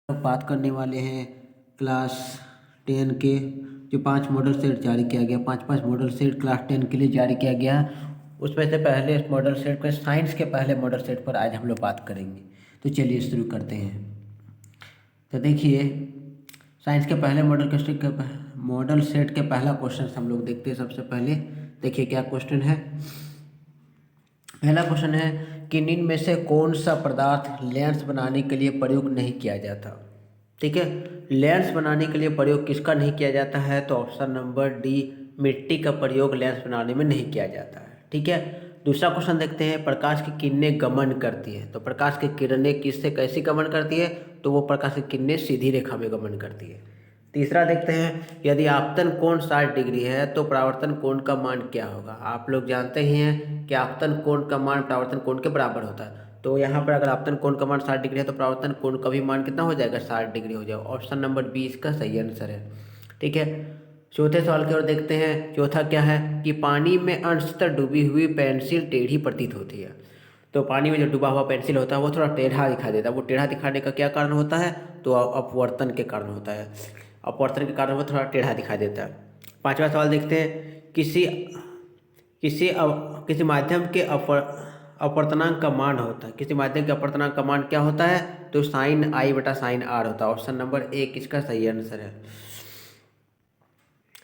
लोग बात करने वाले हैं क्लास 10 के जो 5 मॉडल सेट जारी किया गया, 5 मॉडल सेट क्लास 10 के लिए जारी किया गया। उसमें से पहले मॉडल सेट पर साइंस के पहले मॉडल सेट पर आज हम लोग बात करेंगे। तो चलिए शुरू करते हैं। तो देखिए, साइंस के पहले मॉडल सेट के पहला क्वेश्चन हम लोग देखते हैं। सबसे पहले देखिए क्या क्वेश्चन है। पहला क्वेश्चन है कि निम्न में से कौन सा पदार्थ लेंस बनाने के लिए प्रयोग नहीं किया जाता। ठीक है, लेंस बनाने के लिए प्रयोग किसका नहीं किया जाता है? तो ऑप्शन नंबर डी, मिट्टी का प्रयोग लेंस बनाने में नहीं किया जाता है। ठीक है, दूसरा क्वेश्चन देखते हैं। प्रकाश की किरणें गमन करती है, तो प्रकाश की किरणें किससे कैसी गमन करती है? तो वो प्रकाश की किरणें सीधी रेखा में गमन करती है। तीसरा देखते हैं, यदि आपतन कोण 60 डिग्री है तो परावर्तन कोण का मान क्या होगा। आप लोग जानते ही हैं कि आपतन कोण का मान परावर्तन कोण के बराबर होता है। तो यहाँ पर अगर आपतन कोण का मान 60 डिग्री है तो परावर्तन कोण का भी मान कितना हो जाएगा? 60 डिग्री हो जाएगा। ऑप्शन नंबर 20 का सही आंसर है। ठीक है, चौथे सवाल की ओर देखते हैं। चौथा क्या है कि पानी में अंशतः डूबी हुई पेंसिल टेढ़ी प्रतीत होती है। तो पानी में जो डूबा हुआ पेंसिल होता है वो थोड़ा टेढ़ा दिखाई देता है। वो टेढ़ा दिखाने का क्या कारण होता है? तो अपवर्तन के कारण होता है। अपवर्तन के कारण वो थोड़ा टेढ़ा दिखाई देता है। पांचवा सवाल देखते हैं। किसी माध्यम के अपवर्तनांक का मान होता है। किसी माध्यम के अपवर्तनांक का मान क्या होता है? तो साइन आई बटा साइन आर होता है। ऑप्शन नंबर ए इसका सही आंसर है।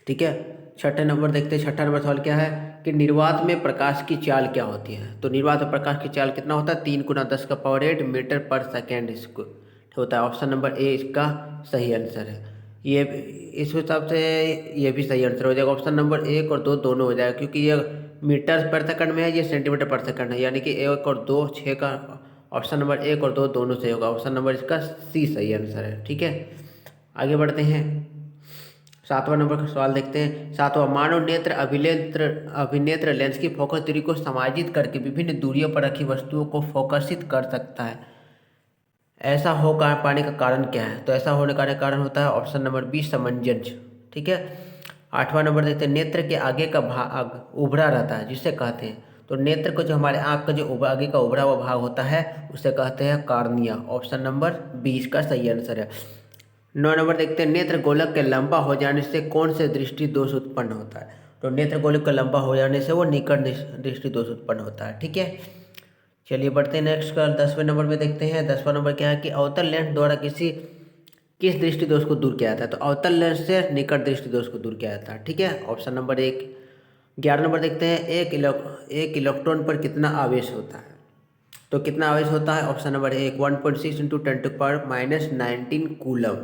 ठीक है, छठे नंबर देखते हैं। छठा नंबर सवाल क्या है कि निर्वात में प्रकाश की चाल क्या होती है। तो निर्वात में प्रकाश की चाल कितना होता है? 3 × 10⁸ मीटर पर सेकेंड इसको होता है। ऑप्शन नंबर ए इसका सही आंसर है। ये इस हिसाब से ये भी सही आंसर हो जाएगा। ऑप्शन नंबर 1 और 2 दोनों हो जाएगा, क्योंकि ये मीटर पर सेकंड में है, ये सेंटीमीटर पर सेकंड है, यानी कि 1 और 2 6 का ऑप्शन नंबर 1 और 2 दोनों सही होगा। ऑप्शन नंबर इसका सी सही आंसर है। ठीक है, आगे बढ़ते हैं। सातवां नंबर का सवाल देखते हैं। सातवां, मानव नेत्र अभिनेत्र लेंस की फोकस दूरी को समायोजित करके विभिन्न दूरियों पर रखी वस्तुओं को फोकसित कर सकता है। ऐसा हो पाने का कारण क्या है? तो ऐसा होने का कारण होता है ऑप्शन नंबर बी, समंजस। ठीक है, आठवां नंबर देखते हैं। नेत्र के आगे का भाग उभरा रहता है, जिसे कहते हैं, तो नेत्र को जो हमारे आँख का जो आगे का उभरा हुआ भाग होता है उसे कहते हैं कार्निया। ऑप्शन नंबर 20 का सही आंसर है। 9 नंबर देखते हैं। नेत्र गोलक के लंबा हो जाने से कौन से दृष्टि दोष उत्पन्न होता है? तो नेत्र गोलक का लंबा हो जाने से वो निकट दृष्टि दोष उत्पन्न होता है। ठीक है, चलिए बढ़ते हैं नेक्स्ट का 10वें नंबर में देखते हैं। 10वां नंबर क्या है कि अवतल लेंस द्वारा किस दृष्टि दोष को दूर किया जाता है? तो अवतल लेंस से निकट दृष्टि दोष को दूर किया जाता है। ठीक है, ऑप्शन नंबर 1। 11 नंबर देखते हैं। एक इलेक्ट्रॉन पर कितना आवेश होता है? तो कितना आवेश होता है? Option number 1 1.6 × 10⁻⁹ coulomb.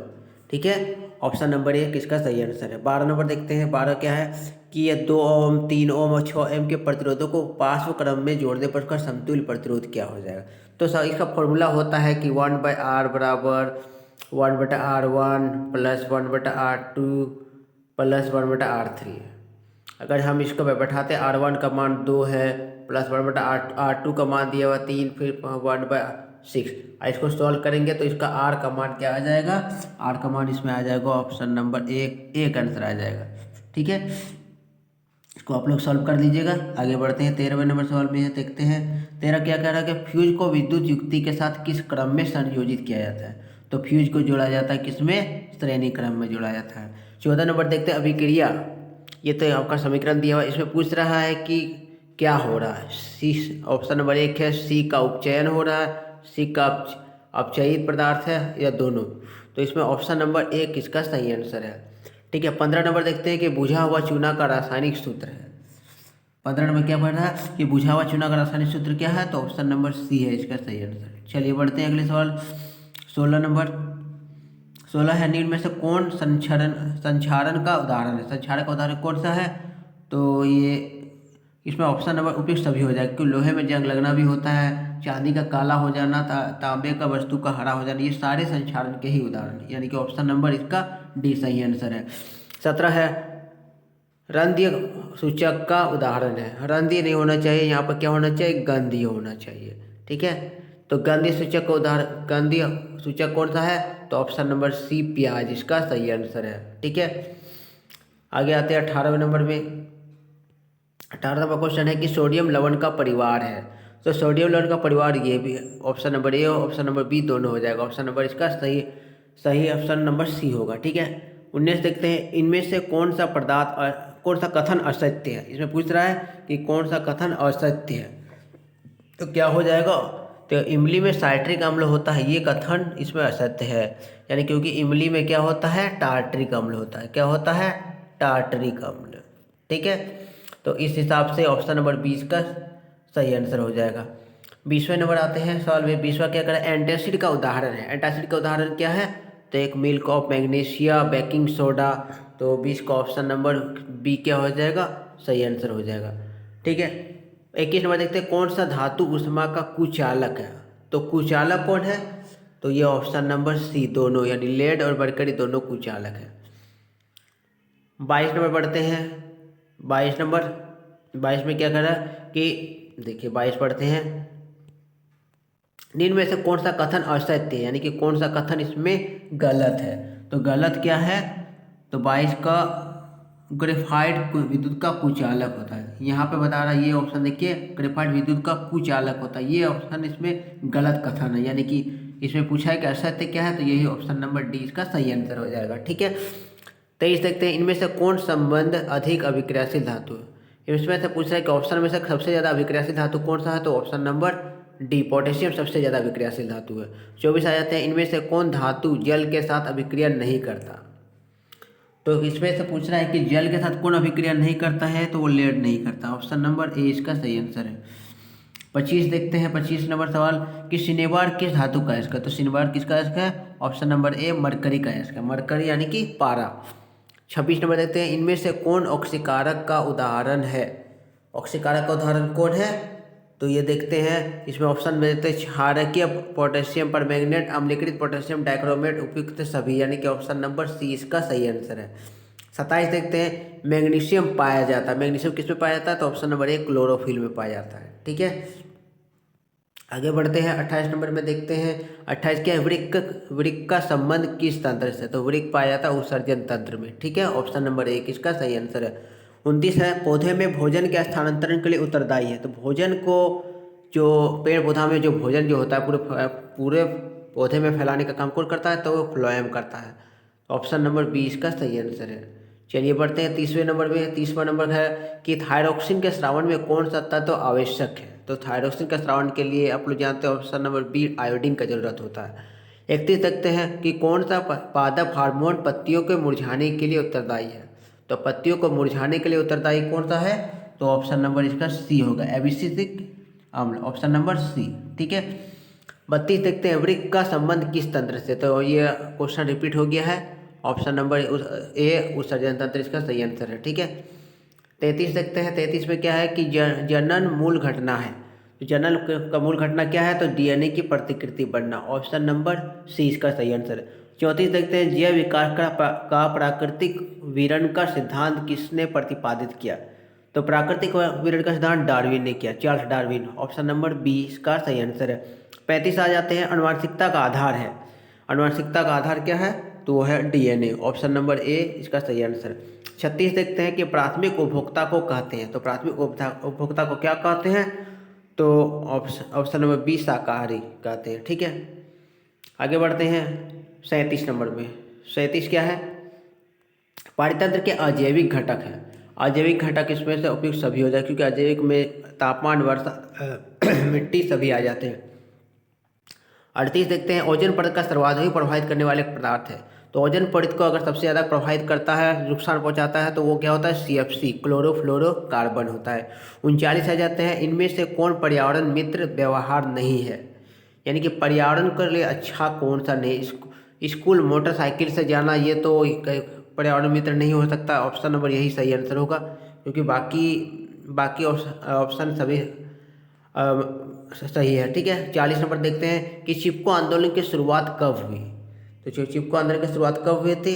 ठीक है, ऑप्शन नंबर 1 किसका सही आंसर है। 12 नंबर देखते हैं। 12 क्या है कि ये 2 ओम 3 ओम और 6 ओम के प्रतिरोधों को पार्श्व क्रम में जोड़ने पर उसका समतुल्य प्रतिरोध क्या हो जाएगा? तो सर इसका फॉर्मूला होता है कि 1/r बराबर 1/r1 + 1/r2 + 1/r3 है। अगर हम इसको बैठाते R1 का मान 2 है, प्लस 1/r2 का मान दिया हुआ 3, फिर 1/6। इसको सॉल्व करेंगे तो इसका R का मान क्या आ जाएगा? R का मान इसमें आ जाएगा ऑप्शन नंबर 1 आंसर आ जाएगा। ठीक है, इसको आप लोग सॉल्व कर दीजिएगा। आगे बढ़ते हैं। 13वें नंबर सवाल में देखते हैं। 13 क्या कह रहा है कि फ्यूज को विद्युत युक्ति के साथ किस क्रम में संयोजित किया जाता है? तो फ्यूज को जोड़ा जाता है किसमें? श्रेणी क्रम में जोड़ा जाता है। 14 नंबर देखते हैं। अभिक्रिया, ये तो आपका समीकरण दिया हुआ है, इसमें पूछ रहा है कि क्या हो रहा है। सी ऑप्शन नंबर 1 है सी का उपचयन हो रहा है, सी का अपचयित पदार्थ है, या दोनों। तो इसमें ऑप्शन नंबर 1 इसका सही आंसर है। ठीक है, 15 नंबर देखते हैं कि बुझा हुआ चूना का रासायनिक सूत्र है। 15 नंबर क्या पढ़ रहा है कि बुझा हुआ चूना का रासायनिक सूत्र क्या है? तो ऑप्शन नंबर सी है इसका सही आंसर। चलिए बढ़ते हैं अगले सवाल। 16 नंबर 16 है। निम्न में से कौन संक्षारण का उदाहरण है? संक्षारण का उदाहरण कौन सा है? तो ये इसमें ऑप्शन नंबर उपयुक्त सभी हो जाएगा, क्योंकि लोहे में जंग लगना भी होता है, चांदी का काला हो जाना, तांबे का वस्तु का हरा हो जाना, ये सारे संक्षारण के ही उदाहरण, यानी कि ऑप्शन नंबर इसका डी सही आंसर है। 17 है। रंध्रीय सूचक का उदाहरण है। रंध्रीय नहीं होना चाहिए, यहाँ पर क्या होना चाहिए? गंधीय होना चाहिए। ठीक है, तो गंधीय सूचक का उदाहरण, गंधीय सूचक कौन सा है? तो ऑप्शन नंबर सी, प्याज, इसका सही आंसर है। ठीक है, आगे आते हैं 18वें नंबर में। 18 नंबर क्वेश्चन है कि सोडियम लवण का परिवार है। तो सोडियम लवण का परिवार ये भी ऑप्शन नंबर ए और ऑप्शन नंबर बी दोनों हो जाएगा। ऑप्शन नंबर इसका सही ऑप्शन नंबर सी होगा। ठीक है, 19 देखते हैं, इनमें से कौन सा कौन सा कथन असत्य है। इसमें पूछ रहा है कि कौन सा कथन असत्य है, तो क्या हो जाएगा, तो इमली में साइट्रिक अम्ल होता है, ये कथन इसमें असत्य है। यानी क्योंकि इमली में क्या होता है, टार्टरिक अम्ल होता है। क्या होता है, टार्टरिक अम्ल। ठीक है, तो इस हिसाब से ऑप्शन नंबर 20 का सही आंसर हो जाएगा। 20वें नंबर आते हैं सवाल में। 20वां क्या करें, एंटासिड का उदाहरण है। एंटासिड का उदाहरण क्या है, तो एक milk of magnesia, baking soda. तो 20 का ऑप्शन नंबर बी क्या हो जाएगा, सही आंसर हो जाएगा। ठीक है, 21 नंबर देखते हैं, कौन सा धातु ऊष्मा का कुचालक है। तो कुचालक कौन है, तो ये ऑप्शन नंबर सी, दोनों, यानी लेड और मरकरी दोनों कुचालक है। 22 नंबर पढ़ते हैं। 22 में क्या करा कि देखिए 22 पढ़ते हैं, निम्न में से कौन सा कथन असत्य है, यानी कि कौन सा कथन इसमें गलत है। तो गलत क्या है, तो 22 का ग्रेफाइट विद्युत का कुचालक होता है। यहाँ पे बता रहा है ये ऑप्शन, देखिए ग्रेफाइट विद्युत का कुचालक होता है, ये ऑप्शन इसमें गलत कथन है। यानी कि इसमें पूछा है कि असत्य क्या है, तो यही ऑप्शन नंबर डी इसका सही आंसर हो जाएगा। ठीक है, 23 देखते हैं, इनमें से कौन संबंध अधिक अभिक्रियाशील धातु है। इसमें से पूछ रहा है कि ऑप्शन में से सबसे ज़्यादा अभिक्रियाशील धातु कौन सा है, तो ऑप्शन नंबर डी, पोटेशियम सबसे ज़्यादा अभिक्रियाशील धातु है। 24 आ जाते हैं, इनमें से कौन धातु जल के साथ अभिक्रिया नहीं करता। तो इसमें से पूछ रहा है कि जल के साथ कौन अभिक्रिया नहीं करता है, तो वो लेड नहीं करता। ऑप्शन नंबर ए इसका सही आंसर है। 25 देखते हैं, 25 नंबर सवाल कि शनिवार किस धातु का अयस्क है। तो शनिवार किसका अयस्क है, ऑप्शन नंबर ए मरकरी का अयस्क है, मरकरी यानी कि पारा। 26 नंबर देखते हैं, इनमें से कौन ऑक्सीकारक का उदाहरण है। ऑक्सीकारक का उदाहरण कौन है, तो ये देखते हैं, इसमें ऑप्शन में देते हैं क्षारकीय पोटेशियम परमैंगनेट, अम्लीकृत पोटेशियम डाइक्रोमेट, उपयुक्त सभी, यानी कि ऑप्शन नंबर सी इसका सही आंसर है। 27 देखते हैं, मैग्नीशियम पाया जाता है। मैग्नीशियम किस में पाया जाता है, तो ऑप्शन नंबर ए क्लोरोफिल में पाया जाता है। ठीक है, आगे बढ़ते हैं। 28 नंबर में देखते हैं, 28 क्या है, वृक्क का संबंध किस तंत्र से। तो वृक्क पाया जाता है उत्सर्जन तंत्र में। ठीक है, ऑप्शन नंबर ए इसका सही आंसर है। 29 है, पौधे में भोजन के स्थानांतरण के लिए उत्तरदायी है। तो भोजन को, जो पेड़ पौधा में जो भोजन जो होता है पूरे पौधे में फैलाने का काम कौन करता है, तो वो फ्लोएम करता है। ऑप्शन नंबर 20 का सही आंसर है। चलिए बढ़ते हैं 30वें नंबर में। 30वां नंबर है कि थायरोक्सिन के स्रावन में कौन सा तत्व आवश्यक है। तो थायरोक्सिन के स्रावन के लिए आप लोग जानते हैं ऑप्शन नंबर बी, आयोडीन का जरूरत होता है। 31 देखते हैं कि कौन सा पादप हार्मोन पत्तियों के मुरझाने के लिए उत्तरदायी है। तो पत्तियों को मुरझाने के लिए उत्तरदायी कौन सा है, तो ऑप्शन नंबर इसका सी होगा, एबिसिसिक अम्ल, ऑप्शन नंबर सी। ठीक है, 32 देखते हैं, वृक्क का संबंध किस तंत्र से। तो ये क्वेश्चन रिपीट हो गया है, ऑप्शन नंबर ए उत्सर्जन तंत्र इसका सही आंसर है। ठीक है, 33 देखते हैं। 33 में क्या है कि जनन मूल घटना है। तो जनन का मूल घटना क्या है, तो डीएनए की प्रतिकृति बनना, ऑप्शन नंबर सी इसका सही आंसर है। 34 देखते हैं, जैव विकास का प्राकृतिक विवरण का सिद्धांत किसने प्रतिपादित किया। तो प्राकृतिक विवरण का सिद्धांत डार्विन ने किया, Charles Darwin, option number B इसका सही आंसर है। 35 आ जाते हैं, अनुवांशिकता का आधार है। अनुवांशिकता का आधार क्या है, तो वो है डीएनए, ऑप्शन नंबर ए इसका सही आंसर। 36 देखते हैं कि प्राथमिक उपभोक्ता को कहते हैं। तो प्राथमिक उपभोक्ता को क्या कहते हैं, तो ऑप्शन नंबर बी शाकाहारी कहते हैं। ठीक है, आगे बढ़ते हैं 37 नंबर में। 37 क्या है, पारितंत्र के अजैविक घटक है। अजैविक घटक इसमें से उपयुक्त सभी हो जाए, क्योंकि अजैविक में तापमान, वर्षा, मिट्टी सभी आ जाते हैं। 38 देखते हैं, ओजोन परत का सर्वाधिक प्रभावित करने वाले पदार्थ है। तो ओजोन परत को अगर सबसे ज़्यादा प्रभावित करता है, नुकसान पहुंचाता है, तो वो क्या होता है, CFC, क्लोरोफ्लोरोकार्बन होता है। 39 आ जाते हैं, इनमें से कौन पर्यावरण मित्र व्यवहार नहीं है। यानी कि पर्यावरण के लिए अच्छा कौन सा नहीं। स्कूल मोटरसाइकिल से जाना, ये तो पर्यावरण मित्र नहीं हो सकता। ऑप्शन नंबर यही सही आंसर होगा, क्योंकि बाकी ऑप्शन सभी सही है। ठीक है, 40 नंबर देखते हैं कि चिपको आंदोलन की शुरुआत कब हुई। तो जो चिपको आंदोलन की शुरुआत कब हुई थी,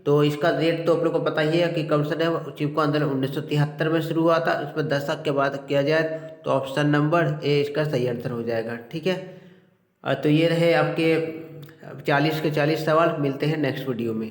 तो इसका डेट तो आप लोग को पता ही है कि कब से चिपको आंदोलन 1973 में शुरू हुआ था। उसमें दशक के बाद किया जाए तो ऑप्शन नंबर ए इसका सही आंसर हो जाएगा। ठीक है, तो ये रहे आपके 40 के 40 सवाल। मिलते हैं नेक्स्ट वीडियो में।